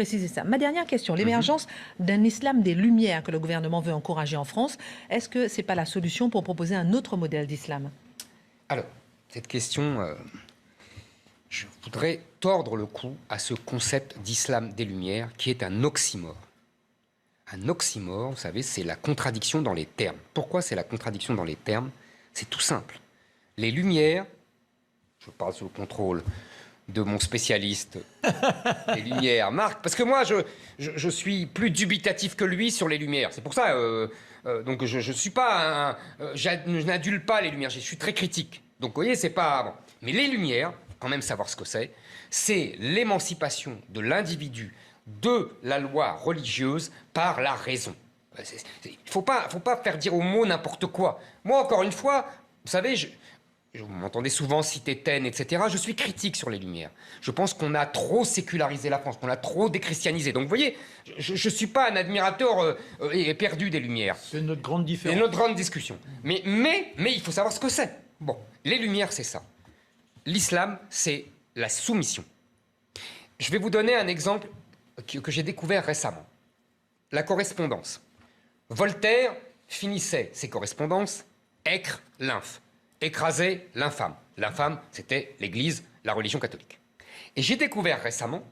préciser ça. Ma dernière question, l'émergence d'un islam des Lumières que le gouvernement veut encourager en France, est-ce que ce n'est pas la solution pour proposer un autre modèle d'islam? Alors, cette question, je voudrais tordre le cou à ce concept d'islam des Lumières qui est un oxymore. Un oxymore, vous savez, c'est la contradiction dans les termes. Pourquoi c'est la contradiction dans les termes? C'est tout simple. Les Lumières, je parle sous le contrôle de mon spécialiste des Lumières, Marc, parce que moi, je suis plus dubitatif que lui sur les Lumières. C'est pour ça, donc je suis pas je n'adule pas les Lumières, je suis très critique. Donc, vous voyez, c'est pas... Bon. Mais les Lumières, quand même savoir ce que c'est l'émancipation de l'individu de la loi religieuse par la raison. Il ne faut pas faire dire aux mots n'importe quoi. Moi, encore une fois, vous savez, vous m'entendez souvent citer Taine, etc. Je suis critique sur les Lumières. Je pense qu'on a trop sécularisé la France, qu'on a trop déchristianisé. Donc, vous voyez, je ne suis pas un admirateur éperdu des Lumières. C'est notre grande différence. C'est notre grande discussion. Mais il faut savoir ce que c'est. Bon, les Lumières, c'est ça. L'islam, c'est la soumission. Je vais vous donner un exemple que j'ai découvert récemment. La correspondance. Voltaire finissait ses correspondances « Écre, lymphe ». Écraser l'infâme. L'infâme, c'était l'Église, la religion catholique. Et j'ai découvert récemment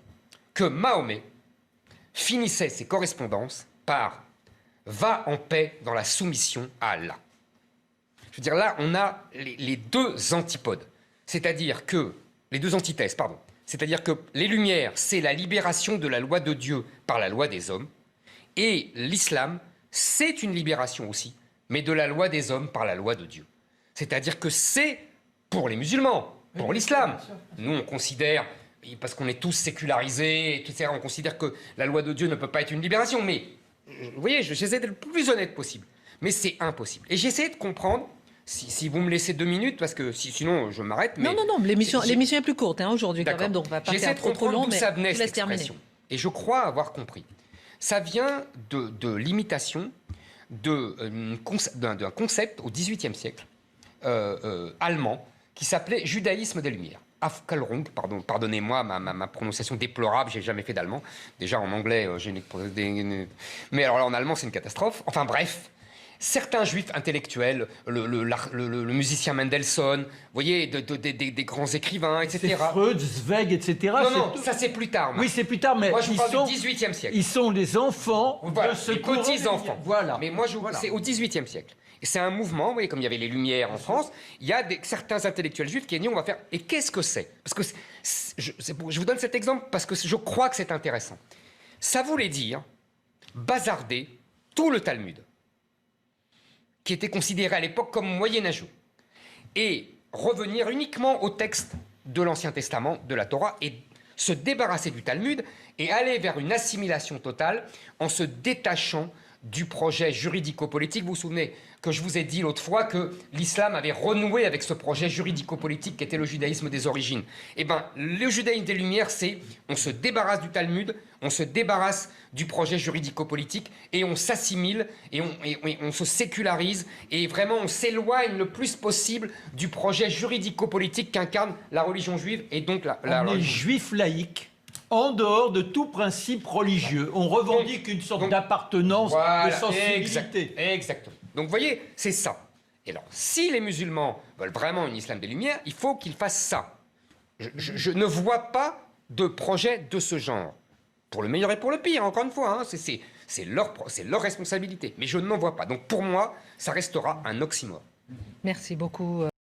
que Mahomet finissait ses correspondances par « Va en paix dans la soumission à Allah ». Je veux dire, là, on a les deux antipodes. C'est-à-dire que... Les deux antithèses, pardon. C'est-à-dire que les Lumières, c'est la libération de la loi de Dieu par la loi des hommes. Et l'islam, c'est une libération aussi, mais de la loi des hommes par la loi de Dieu. C'est-à-dire que c'est pour les musulmans, pour l'islam. Nous, on considère, parce qu'on est tous sécularisés, etc., on considère que la loi de Dieu ne peut pas être une libération. Mais, vous voyez, j'essaie d'être le plus honnête possible. Mais c'est impossible. Et j'essaie de comprendre... Si vous me laissez 2 minutes, parce que sinon je m'arrête. Non, l'émission est plus courte aujourd'hui quand même, donc on va pas faire trop long, mais ça venait, je laisse terminer. Et je crois avoir compris. Ça vient de l'imitation d'un concept au XVIIIe siècle allemand qui s'appelait judaïsme des Lumières. Aufklärung, pardonnez-moi ma prononciation déplorable, j'ai jamais fait d'allemand. Déjà en anglais, mais alors là en allemand c'est une catastrophe. Enfin bref. Certains juifs intellectuels, le musicien Mendelssohn, vous voyez, des grands écrivains, etc. C'est Freud, Zweig, etc. Non, ça c'est plus tard. Oui, c'est plus tard, mais moi je parle du XVIIIe siècle. Ils sont les enfants de ce les petits-enfants. Voilà. Mais moi, c'est au XVIIIe siècle. Et c'est un mouvement, vous voyez, comme il y avait les Lumières en France, il y a certains intellectuels juifs qui ont dit on va faire... Et qu'est-ce que c'est? Parce que je vous donne cet exemple parce que je crois que c'est intéressant. Ça voulait dire bazarder tout le Talmud, qui était considéré à l'époque comme moyenâgeux, et revenir uniquement au texte de l'Ancien Testament, de la Torah, et se débarrasser du Talmud, et aller vers une assimilation totale en se détachant du projet juridico-politique. Vous vous souvenez que je vous ai dit l'autre fois que l'islam avait renoué avec ce projet juridico-politique qui était le judaïsme des origines. Eh bien, le judaïsme des Lumières, c'est on se débarrasse du Talmud, on se débarrasse du projet juridico-politique et on s'assimile et on se sécularise et vraiment on s'éloigne le plus possible du projet juridico-politique qu'incarne la religion juive et donc la on est juif laïque. En dehors de tout principe religieux, on revendique une sorte d'appartenance, de sensibilité. Exactement. Donc vous voyez, c'est ça. Et alors, si les musulmans veulent vraiment un islam des Lumières, il faut qu'ils fassent ça. Je ne vois pas de projet de ce genre. Pour le meilleur et pour le pire, encore une fois, hein, c'est leur responsabilité. Mais je n'en vois pas. Donc pour moi, ça restera un oxymore. Merci beaucoup.